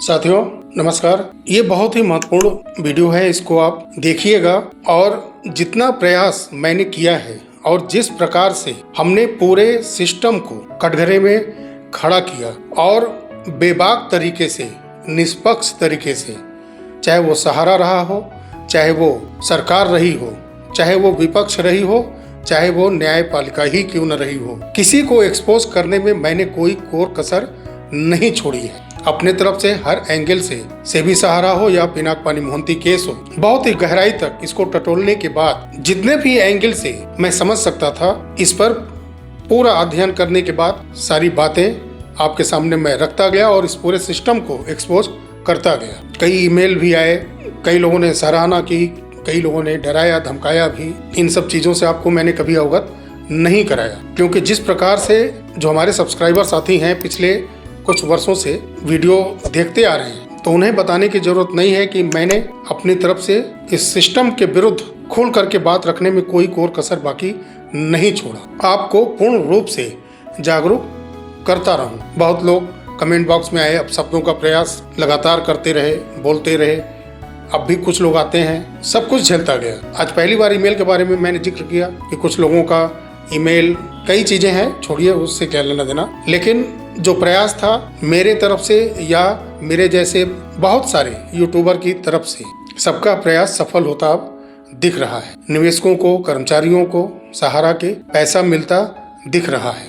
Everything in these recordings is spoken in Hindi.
साथियों नमस्कार। ये बहुत ही महत्वपूर्ण वीडियो है, इसको आप देखिएगा। और जितना प्रयास मैंने किया है और जिस प्रकार से हमने पूरे सिस्टम को कटघरे में खड़ा किया और बेबाक तरीके से, निष्पक्ष तरीके से, चाहे वो सहारा रहा हो, चाहे वो सरकार रही हो, चाहे वो विपक्ष रही हो, चाहे वो न्यायपालिका ही क्यों न रही हो, किसी को एक्सपोज करने में मैंने कोई कोर कसर नहीं छोड़ी है। अपने तरफ से हर एंगल से भी सहारा हो या पिनाक पानी मोहंती केस हो, बहुत ही गहराई तक इसको टटोलने के बाद जितने भी एंगल से मैं समझ सकता था, इस पर पूरा अध्ययन करने के बाद सारी बातें आपके सामने मैं रखता गया और इस पूरे सिस्टम को एक्सपोज करता गया। कई ईमेल भी आए, कई लोगों ने सराहना की, कई लोगों ने डराया धमकाया भी। इन सब चीज़ों से आपको मैंने कभी अवगत नहीं कराया, क्योंकि जिस प्रकार से जो हमारे सब्सक्राइबर साथी हैं पिछले कुछ वर्षों से वीडियो देखते आ रहे हैं, तो उन्हें बताने की जरूरत नहीं है कि मैंने अपनी तरफ से इस सिस्टम के विरुद्ध खुल करके बात रखने में कोई कोर कसर बाकी नहीं छोड़ा। आपको पूर्ण रूप से जागरूक करता रहूं। बहुत लोग कमेंट बॉक्स में आए, अब शब्दों का प्रयास लगातार करते रहे, बोलते रहे। अब भी कुछ लोग आते हैं, सब कुछ झेलता गया। आज पहली बार ईमेल के बारे में मैंने जिक्र किया कि कुछ लोगों का ईमेल, कई चीजें हैं, छोड़िए उससे क्या लेना देना, लेकिन जो प्रयास था मेरे तरफ से या मेरे जैसे बहुत सारे यूट्यूबर की तरफ से, सबका प्रयास सफल होता अब दिख रहा है। निवेशकों को, कर्मचारियों को सहारा के पैसा मिलता दिख रहा है,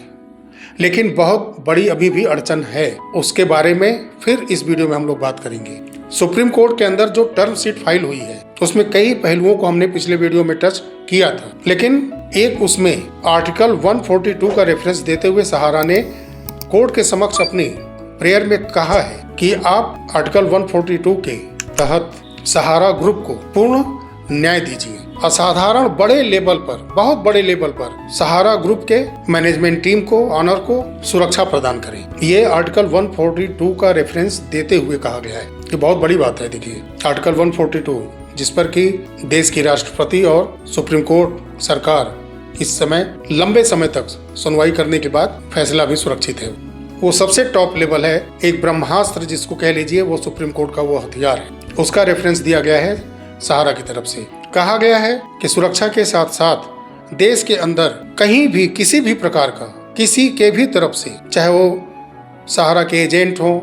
लेकिन बहुत बड़ी अभी भी अड़चन है। उसके बारे में फिर इस वीडियो में हम लोग बात करेंगे। सुप्रीम कोर्ट के अंदर जो टर्म शीट फाइल हुई है, उसमें कई पहलुओं को हमने पिछले वीडियो में टच किया था, लेकिन एक उसमें आर्टिकल 142 का रेफरेंस देते हुए सहारा ने कोर्ट के समक्ष अपनी प्रेयर में कहा है कि आप आर्टिकल 142 के तहत सहारा ग्रुप को पूर्ण न्याय दीजिए। असाधारण बड़े लेवल पर, बहुत बड़े लेवल पर सहारा ग्रुप के मैनेजमेंट टीम को, ऑनर को सुरक्षा प्रदान करें। ये आर्टिकल 142 का रेफरेंस देते हुए कहा गया है। ये बहुत बड़ी बात है। देखिए आर्टिकल 142, जिस पर कि देश की राष्ट्रपति और सुप्रीम कोर्ट सरकार इस समय लंबे समय तक सुनवाई करने के बाद फैसला भी सुरक्षित है। वो सबसे टॉप लेवल है, एक ब्रह्मास्त्र जिसको कह लीजिए, वो सुप्रीम कोर्ट का वो हथियार है। उसका रेफरेंस दिया गया है सहारा की तरफ से। कहा गया है कि सुरक्षा के साथ साथ देश के अंदर कहीं भी किसी भी प्रकार का, किसी के भी तरफ से, चाहे वो सहारा के एजेंट हो,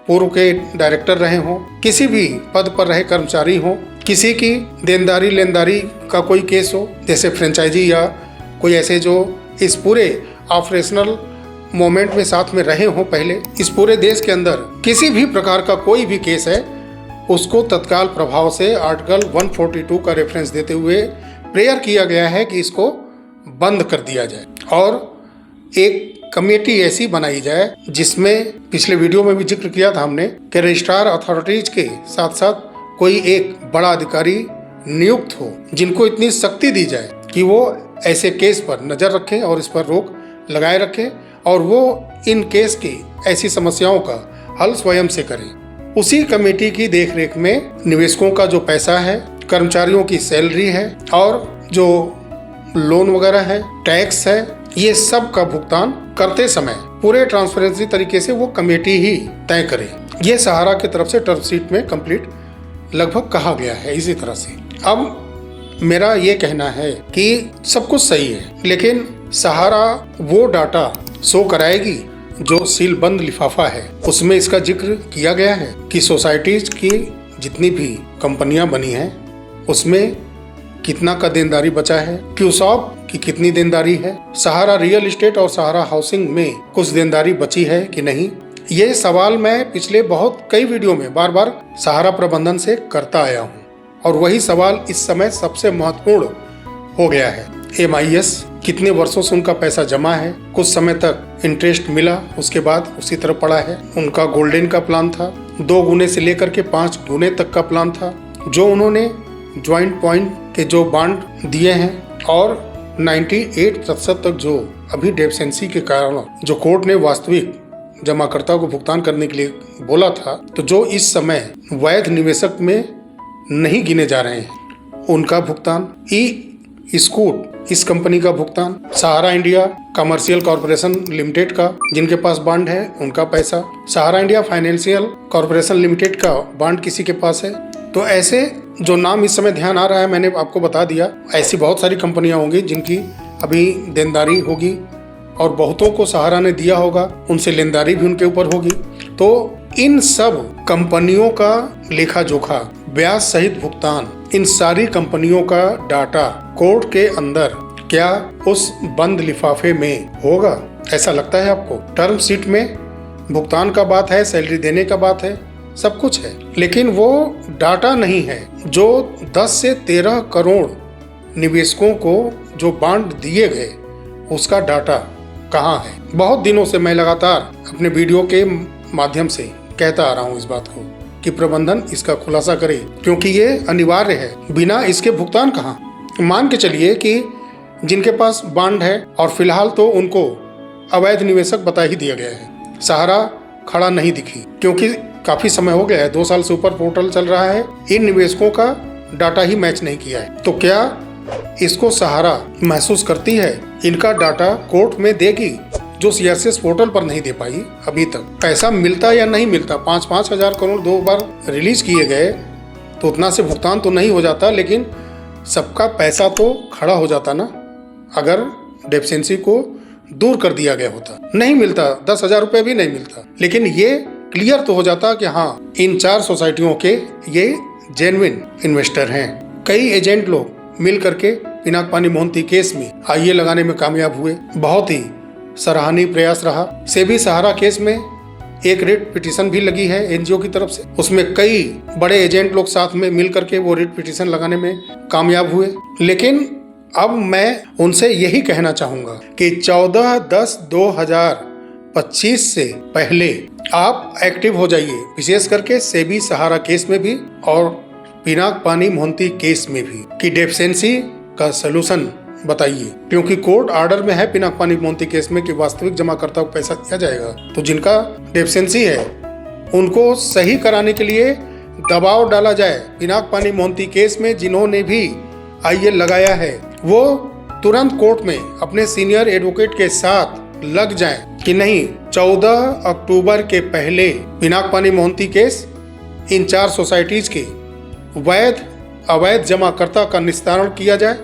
पूर्व के डायरेक्टर रहे हो, किसी भी पद पर रहे कर्मचारी हो, किसी की देनदारी लेनदारी का कोई केस हो, जैसे फ्रेंचाइजी या कोई ऐसे जो इस पूरे ऑपरेशनल मोमेंट में साथ में रहे हो पहले, इस पूरे देश के अंदर किसी भी प्रकार का कोई भी केस है, उसको तत्काल प्रभाव से आर्टिकल 142 का रेफरेंस देते हुए प्रेयर किया गया है कि इसको बंद कर दिया जाए और एक कमेटी ऐसी बनाई जाए जिसमें, पिछले वीडियो में भी जिक्र किया था हमने, कि रजिस्ट्रार अथॉरिटीज के साथ साथ कोई एक बड़ा अधिकारी नियुक्त हो, जिनको इतनी शक्ति दी जाए कि वो ऐसे केस पर नजर रखें और इस पर रोक लगाए रखें और वो इन केस की ऐसी समस्याओं का हल स्वयं से करें। उसी कमेटी की देखरेख में निवेशकों का जो पैसा है, कर्मचारियों की सैलरी है और जो लोन वगैरह है, टैक्स है, ये सब का भुगतान करते समय पूरे ट्रांसपेरेंसी तरीके से वो कमेटी ही तय करे। ये सहारा की तरफ से टर्म शीट में कंप्लीट लगभग कहा गया है इसी तरह से। अब मेरा ये कहना है कि सब कुछ सही है, लेकिन सहारा वो डाटा शो कराएगी जो सील बंद लिफाफा है, उसमें इसका जिक्र किया गया है कि सोसाइटीज की जितनी भी कंपनियां बनी हैं उसमें कितना का देनदारी बचा है, क्यूसॉप की कितनी देनदारी है, सहारा रियल एस्टेट और सहारा हाउसिंग में कुछ देनदारी बची है कि नहीं। ये सवाल मैं पिछले बहुत कई वीडियो में बार बार सहारा प्रबंधन से करता आया हूँ और वही सवाल इस समय सबसे महत्वपूर्ण हो गया है। MIS कितने वर्षों से उनका पैसा जमा है, कुछ समय तक इंटरेस्ट मिला, उसके बाद उसी तरह पड़ा है। उनका गोल्डन का प्लान था, 2 गुने से लेकर के 5 गुने तक का प्लान था, जो उन्होंने ज्वाइंट पॉइंट के जो बॉन्ड दिए हैं और 98% तक जो अभी डेफिशिएंसी के कारण जो कोर्ट ने वास्तविक जमाकर्ता को भुगतान करने के लिए बोला था, तो जो इस समय वैध निवेशक में नहीं गिने जा रहे हैं, उनका भुगतान। ई स्कूट इस कंपनी का भुगतान, सहारा इंडिया कमर्शियल कॉर्पोरेशन लिमिटेड का जिनके पास बॉन्ड है उनका पैसा, सहारा इंडिया फाइनेंशियल कॉर्पोरेशन लिमिटेड का बॉन्ड किसी के पास है। तो ऐसे जो नाम इस समय ध्यान आ रहा है मैंने आपको बता दिया। ऐसी बहुत सारी कंपनियां होंगी जिनकी अभी देनदारी होगी और बहुतों को सहारा ने दिया होगा, उनसे लेनदारी भी उनके ऊपर होगी। तो इन सब कंपनियों का लेखा जोखा, ब्याज सहित भुगतान, इन सारी कंपनियों का डाटा कोर्ट के अंदर क्या उस बंद लिफाफे में होगा? ऐसा लगता है आपको? टर्म शीट में भुगतान का बात है, सैलरी देने का बात है, सब कुछ है, लेकिन वो डाटा नहीं है जो 10 से 13 करोड़ निवेशकों को जो बॉन्ड दिए गए उसका डाटा कहाँ है? बहुत दिनों से मैं लगातार अपने वीडियो के माध्यम से कहता आ रहा हूँ इस बात को कि प्रबंधन इसका खुलासा करे, क्योंकि ये अनिवार्य है। बिना इसके भुगतान कहाँ? मान के चलिए कि जिनके पास बॉन्ड है और फिलहाल तो उनको अवैध निवेशक बता ही दिया गया है, सहारा खड़ा नहीं दिखी, क्योंकि काफी समय हो गया है, 2 साल से ऊपर पोर्टल चल रहा है, इन निवेशकों का डाटा ही मैच नहीं किया है। तो क्या इसको सहारा महसूस करती है इनका डाटा कोर्ट में देगी जो सीआरसीएस पोर्टल पर नहीं दे पाई अभी तक? पैसा मिलता या नहीं मिलता? 5-5 हजार करोड़ 2 बार रिलीज किए गए तो उतना से भुगतान तो नहीं हो जाता, लेकिन सबका पैसा तो खड़ा हो जाता ना अगर डेफिशिएंसी को दूर कर दिया गया होता। नहीं मिलता, 10,000 रुपये भी नहीं मिलता, लेकिन ये क्लियर तो हो जाता कि हाँ इन 4 सोसाइटियों के ये जेन्युइन इन्वेस्टर हैं। कई एजेंट लोग मिल करके पिनाक-पानी मोहंती केस में आईए लगाने में कामयाब हुए, बहुत ही सराहनीय प्रयास रहा। सेबी सहारा केस में एक रिट पिटीशन भी लगी है एनजीओ की तरफ से, उसमें कई बड़े एजेंट लोग साथ में मिल करके वो रिट पिटीशन लगाने में कामयाब हुए। लेकिन अब मैं उनसे यही कहना चाहूंगा कि 14/10/2025 से पहले आप एक्टिव हो जाइए, विशेष करके सेबी सहारा केस में भी और पिनाक-पानी मोहंती केस में भी, कि डेफिशिएंसी का सलूशन बताइए, क्योंकि कोर्ट ऑर्डर में है पिनाक-पानी मोहंती केस में कि वास्तविक जमाकर्ता को पैसा दिया जाएगा। तो जिनका डेफिशिएंसी है उनको सही कराने के लिए दबाव डाला जाए। पिनाक-पानी मोहंती केस में जिन्होंने भी आईए लगाया है वो तुरंत कोर्ट में अपने सीनियर एडवोकेट के साथ लग जाएं कि नहीं, 14 अक्टूबर के पहले पिनाक-पानी मोहंती केस, इन 4 सोसाइटीज के वैध अवैध जमाकर्ता का निस्तारण किया जाए।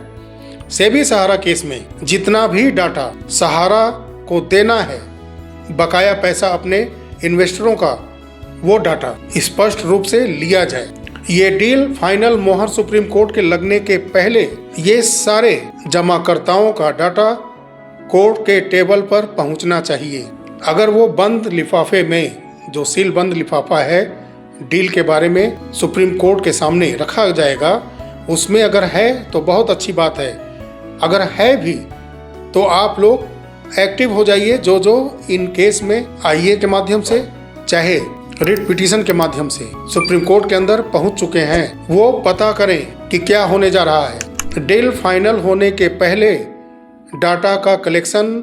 सेबी सहारा केस में जितना भी डाटा सहारा को देना है, बकाया पैसा अपने इन्वेस्टरों का, वो डाटा स्पष्ट रूप से लिया जाए। ये डील फाइनल मोहर सुप्रीम कोर्ट के लगने के पहले ये सारे जमाकर्ताओं का डाटा कोर्ट के टेबल पर पहुंचना चाहिए। अगर वो बंद लिफाफे में, जो सील बंद लिफाफा है डील के बारे में, सुप्रीम कोर्ट के सामने रखा जाएगा, उसमें अगर है तो बहुत अच्छी बात है, अगर है भी तो आप लोग एक्टिव हो जाइए। जो जो इन केस में आईए के माध्यम से चाहे रिट पिटीशन के माध्यम से सुप्रीम कोर्ट के अंदर पहुंच चुके हैं, वो पता करें कि क्या होने जा रहा है। डील फाइनल होने के पहले डाटा का कलेक्शन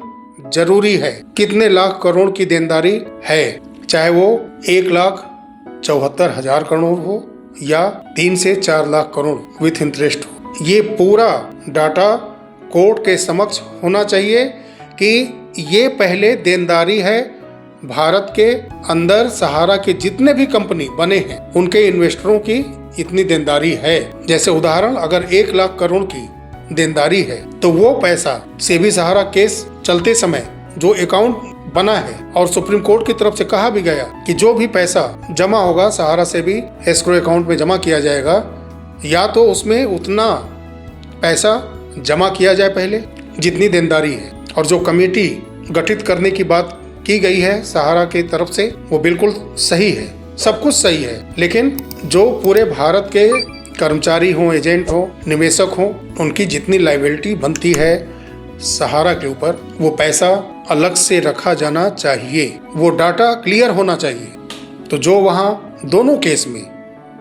जरूरी है। कितने लाख करोड़ की देनदारी है, चाहे वो 1,74,000 करोड़ हो या 3 से 4 लाख करोड़ विथ इंटरेस्ट हो, ये पूरा डाटा कोर्ट के समक्ष होना चाहिए कि ये पहले देनदारी है। भारत के अंदर सहारा के जितने भी कंपनी बने हैं उनके इन्वेस्टरों की इतनी देनदारी है। जैसे उदाहरण, अगर 1 लाख करोड़ की देनदारी है तो वो पैसा सेबी सहारा केस चलते समय जो अकाउंट बना है और सुप्रीम कोर्ट की तरफ से कहा भी गया कि जो भी पैसा जमा होगा सहारा से भी एस्क्रो अकाउंट में जमा किया जाएगा, या तो उसमें उतना पैसा जमा किया जाए पहले जितनी देनदारी है, और जो कमेटी गठित करने की बात की गई है सहारा की तरफ से वो बिल्कुल सही है, सब कुछ सही है। लेकिन जो पूरे भारत के कर्मचारी हों, एजेंट हों, निवेशक हों, उनकी जितनी लायबिलिटी बनती है सहारा के ऊपर, वो पैसा अलग से रखा जाना चाहिए, वो डाटा क्लियर होना चाहिए। तो जो वहाँ दोनों केस में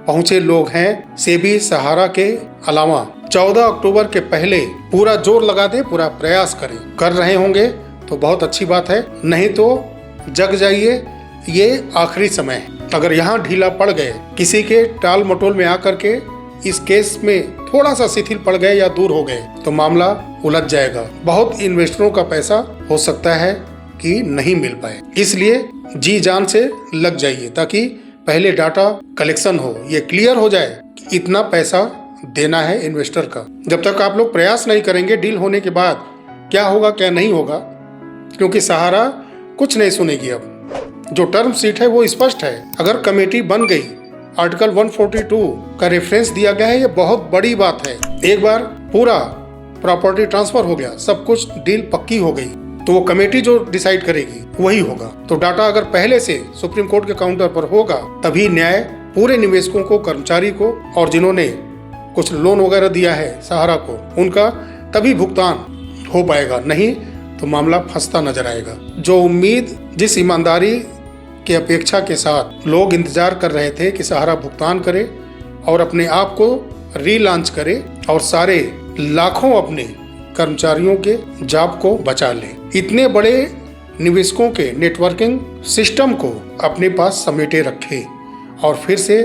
पहुंचे लोग हैं सेबी सहारा के अलावा 14 अक्टूबर के पहले पूरा जोर लगा दे, पूरा प्रयास करें। कर रहे होंगे तो बहुत अच्छी बात है, नहीं तो जग जाइए, ये आखिरी समय है। अगर यहाँ ढीला पड़ गए, किसी के टाल मटोल में आकर के इस केस में थोड़ा सा शिथिल पड़ गए या दूर हो गए तो मामला उलझ जाएगा। बहुत इन्वेस्टरों का पैसा हो सकता है कि नहीं मिल पाए, इसलिए जी जान से लग जाइए ताकि पहले डाटा कलेक्शन हो, ये क्लियर हो जाए कि इतना पैसा देना है इन्वेस्टर का। जब तक आप लोग प्रयास नहीं करेंगे डील होने के बाद क्या होगा क्या नहीं होगा, क्योंकि सहारा कुछ नहीं सुनेगी। अब जो टर्म शीट है वो स्पष्ट है। अगर कमेटी बन गई, आर्टिकल 142 का रेफरेंस दिया गया है, ये बहुत बड़ी बात है। एक बार पूरा प्रॉपर्टी ट्रांसफर हो गया, सब कुछ डील पक्की हो गई, तो वो कमेटी जो डिसाइड करेगी वही होगा। तो डाटा अगर पहले से सुप्रीम कोर्ट के काउंटर पर होगा तभी न्याय पूरे निवेशकों को, कर्मचारी को और जिन्होंने कुछ लोन वगैरह दिया है सहारा को, उनका तभी भुगतान हो पाएगा, नहीं तो मामला फंसता नजर आएगा। जो उम्मीद, जिस ईमानदारी की अपेक्षा के साथ लोग इंतजार कर रहे थे कि सहारा भुगतान करे और अपने आप को रीलॉन्च करे और सारे लाखों अपने कर्मचारियों के जॉब को बचा ले, इतने बड़े निवेशकों के नेटवर्किंग सिस्टम को अपने पास समेटे रखे और फिर से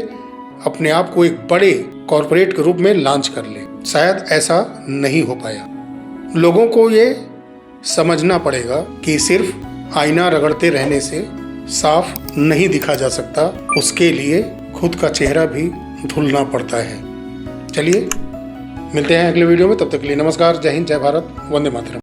अपने आप को एक बड़े कॉरपोरेट के रूप में लॉन्च कर ले, शायद ऐसा नहीं हो पाया। लोगों को ये समझना पड़ेगा कि सिर्फ आईना रगड़ते रहने से साफ नहीं दिखा जा सकता, उसके लिए खुद का चेहरा भी धुलना पड़ता है। चलिए मिलते हैं अगले वीडियो में, तब तक के लिए नमस्कार, जय हिंद, जय भारत, वंदे मातरम।